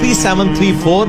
3734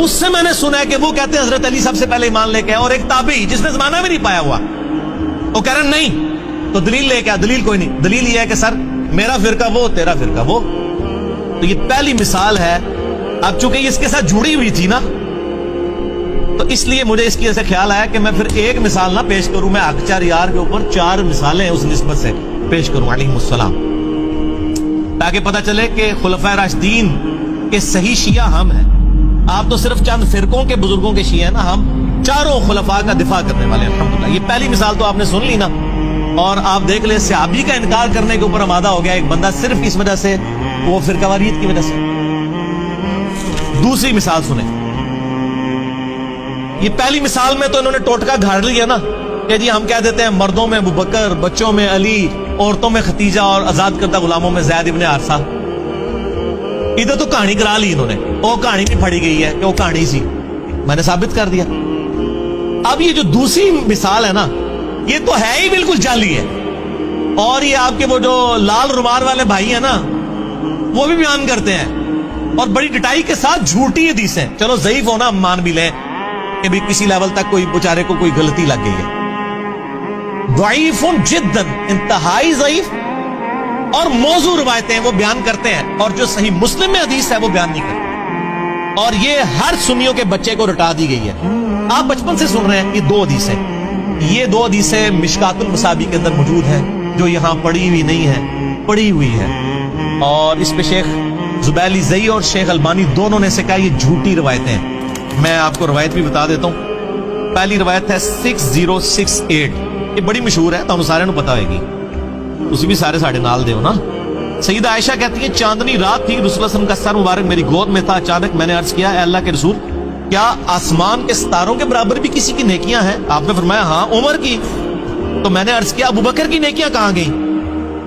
اس سے میں نے سنا ہے کہ وہ کہتے ہیں حضرت علی سب سے پہلے ایمان لے کے آئے، اور ایک تابعی جس نے زمانہ میں نہیں پایا ہوا وہ کہہ رہے نہیں تو دلیل لے کے آ۔ دلیل کوئی نہیں، دلیل یہ ہے کہ سر میرا فرقہ وہ تیرا فرقہ وہ۔ تو یہ پہلی مثال ہے۔ اب چونکہ یہ اس کے ساتھ جڑی ہوئی تھی نا، تو اس لیے مجھے اس کی ایسے خیال آیا کہ میں پھر ایک مثال نہ پیش کروں، میں اکچر یار کے اوپر 4 مثالیں اس نسبت سے پیش کروں علیہ السلام، تاکہ پتہ چلے کہ خلفائے راشدین کے صحیح شیعہ ہم ہیں۔ آپ تو صرف چند فرقوں کے بزرگوں کے شیعہ ہیں نا، ہم چاروں خلفاء کا دفاع کرنے والے ہیں الحمدللہ۔ یہ پہلی مثال تو آپ نے سن لی نا، اور آپ دیکھ لیں صحابی کا انکار کرنے کے اوپر آمادہ ہو گیا ایک بندہ صرف اس وجہ سے، وہ فرقہ واریت کی وجہ سے۔ دوسری مثال سنیں، یہ پہلی مثال میں تو انہوں نے ٹوٹکا گھاڑ لیا نا کہ جی ہم کہہ دیتے ہیں مردوں میں ابوبکر، بچوں میں علی، عورتوں میں ختیجہ اور آزاد کردہ غلاموں میں زید ابن حارثہ۔ ادھر تو کہانی کرا لی انہوں نے، وہ کہانی بھی پڑھی گئی ہے کہ وہ کہانی سی، میں نے ثابت کر دیا۔ اب یہ جو دوسری مثال ہے نا، یہ تو ہے ہی بالکل جعلی ہے، اور یہ آپ کے وہ جو لال رومال والے بھائی ہیں نا، وہ بھی بیان کرتے ہیں اور بڑی ڈٹائی کے ساتھ جھوٹی حدیثیں، چلو ضعیف ہونا ہم مان بھی لیں کہ بھی کسی لیول تک کوئی بیچارے کو کوئی غلطی لگ گئی ہے، ضعیف جداً، انتہائی ضعیف، اور موضوع روایتیں وہ بیان کرتے ہیں، اور جو صحیح مسلم میں حدیث ہے وہ بیان نہیں کرتے، اور یہ ہر سنیوں کے بچے کو رٹا دی گئی ہے۔ آپ بچپن سے سن رہے ہیں یہ 2 حدیثیں، یہ 2 حدیثیں مشکات المصابیح کے اندر موجود ہیں، جو یہاں پڑھی ہوئی نہیں ہے، پڑھی ہوئی ہے، اور اس پہ شیخ زبیلی زئی اور شیخ البانی دونوں نے سے کہا یہ جھوٹی روایتیں ہیں۔ میں آپ کو روایت بھی بتا دیتا ہوں۔ پہلی روایت ہے 6068، یہ بڑی مشہور ہے، تو سارے نو پتا ہوئے گی، اسی بھی سارے ساڑھے نال دے ہو نا۔ سیدہ عائشہ کہتی ہیں چاندنی رات تھی، رسول اللہ صلی اللہ علیہ وسلم کا سر مبارک میری گود میں تھا، اچانک میں نے عرض کیا اے اللہ کے رسول، کیا آسمان کے ستاروں کے برابر بھی کسی کی نیکیاں ہیں؟ آپ نے فرمایا ہاں عمر کی۔ تو میں نے عرض کیا ابو بکر کی نیکیاں کہاں گئیں؟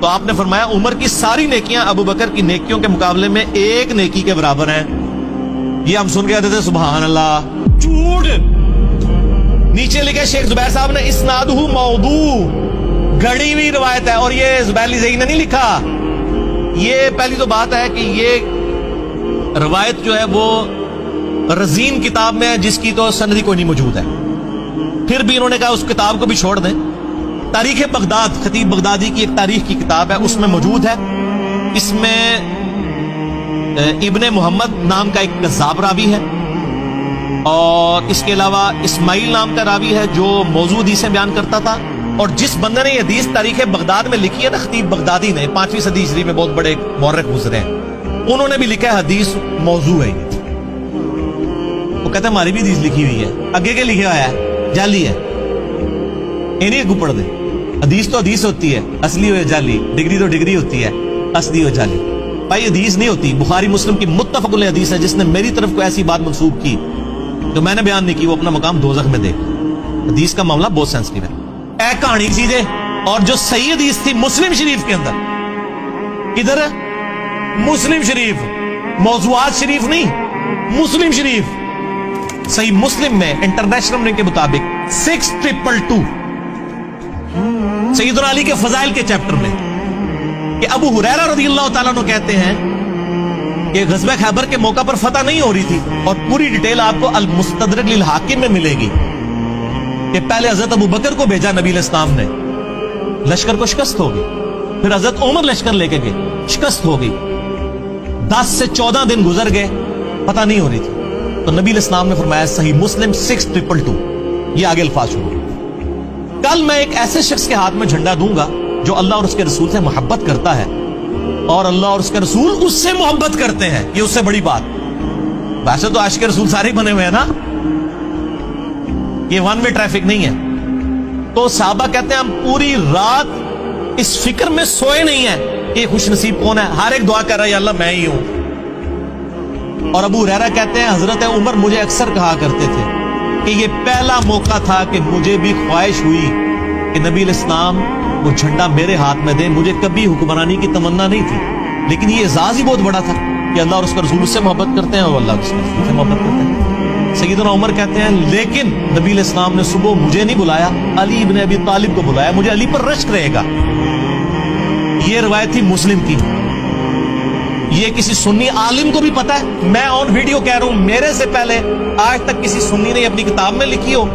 تو آپ نے فرمایا عمر کی ساری نیکیاں ابو بکر کی نیکیوں کے مقابلے میں ایک نیکی کے برابر ہیں۔ یہ ہم سن کے آتے تھے سبحان اللہ، جھوٹ۔ نیچے لکھے شیخ زبیر صاحب نے اسنادہ موضوع، گھڑی ہوئی روایت ہے، اور یہ زبیلی زئی نے نہیں لکھا۔ یہ پہلی تو بات ہے کہ یہ روایت جو ہے وہ رزین کتاب میں ہے، جس کی تو سندی کوئی نہیں موجود ہے۔ پھر بھی انہوں نے کہا اس کتاب کو بھی چھوڑ دیں۔ تاریخ بغداد، خطیب بغدادی کی ایک تاریخ کی کتاب ہے، اس میں موجود ہے۔ اس میں ابن محمد نام کا ایک کذاب راوی ہے، اور اس کے علاوہ اسماعیل نام کا راوی ہے جو موضوع حدیثیں بیان کرتا تھا، اور جس بندے نے یہ حدیث تاریخ بغداد میں لکھی ہے نا، خطیب بغدادی نے 5ویں صدی ہجری میں بہت بڑے مورخ گزرے ہیں، انہوں نے بھی لکھا ہے حدیث موضوع ہے۔ وہ کہتے ہیں ہماری بھی حدیث لکھی ہوئی ہے، آگے کے لکھا ہوا ہے جعلی ہے، انہیں کو پڑھ دیں۔ حدیث تو حدیث ہوتی ہے، اصلی ہو جعلی، ڈگری تو ڈگری ہوتی ہے، اصلی ہو جعلی۔ بھائی حدیث نہیں ہوتی، بخاری مسلم کی متفق علیہ حدیث ہے، جس نے میری طرف کو ایسی بات منسوب کی جو میں نے بیان نہیں کی، وہ اپنا مقام دوزخ میں دے۔ حدیث کا معاملہ بہت سینسٹیو ہے، اے کہانی چیزیں۔ اور جو صحیح حدیث تھی مسلم شریف کے اندر، کدھر ہے؟ مسلم شریف، موضوعات شریف نہیں، مسلم شریف، صحیح مسلم میں انٹرنیشنل نمبر کے مطابق 6222 سیدنا علی کے فضائل کے چیپٹر میں، کہ ابو ہریرہ رضی اللہ تعالیٰ عنہ کہتے ہیں کہ غزوہ خیبر کے موقع پر فتح نہیں ہو رہی تھی، اور پوری ڈیٹیل آپ کو المستدرک للحاکم میں ملے گی کہ پہلے حضرت ابو بکر کو بھیجا نبی علیہ السلام نے، لشکر کو شکست ہو گئی، پھر حضرت عمر لشکر لے کے گئے، شکست ہو گئی، 10 سے 14 دن گزر گئے، پتہ نہیں ہو رہی تھی، تو نبی علیہ السلام نے فرمایا صحیح مسلم 6222، یہ آگے الفاظ شروع ہوئے، کل میں ایک ایسے شخص کے ہاتھ میں جھنڈا دوں گا جو اللہ اور اس کے رسول سے محبت کرتا ہے، اور اللہ اور اس کے رسول اس سے محبت کرتے ہیں، یہ اس سے بڑی بات۔ ویسے تو عاشق رسول سارے بنے ہوئے ہیں نا، یہ ون وے ٹریفک نہیں ہے۔ تو صحابہ کہتے ہیں ہم پوری رات اس فکر میں سوئے نہیں ہیں کہ خوش نصیب کون ہے، ہر ایک دعا کر رہا ہے یا اللہ میں ہی ہوں۔ اور ابو ہریرہ کہتے ہیں حضرت عمر مجھے اکثر کہا کرتے تھے کہ یہ پہلا موقع تھا کہ مجھے بھی خواہش ہوئی کہ نبی علیہ السلام وہ جھنڈا میرے ہاتھ میں دے، مجھے کبھی حکمرانی کی تمنا نہیں تھی، لیکن یہ اعزاز ہی بہت بڑا تھا کہ اللہ اور اس کا رسول اس سے محبت کرتے ہیں، اور اللہ اس کے رسول سے محبت کرتے ہیں۔ سیدنا عمر کہتے ہیں لیکن نبی علیہ السلام نے صبح مجھے نہیں بلایا، علی ابن ابی طالب کو بلایا، مجھے علی پر رشک رہے گا۔ یہ روایت تھی مسلم کی، یہ کسی سنی عالم کو بھی پتا ہے. میں آن ویڈیو کہہ رہا ہوں میرے سے پہلے آج تک کسی سنی نے اپنی کتاب میں لکھی ہو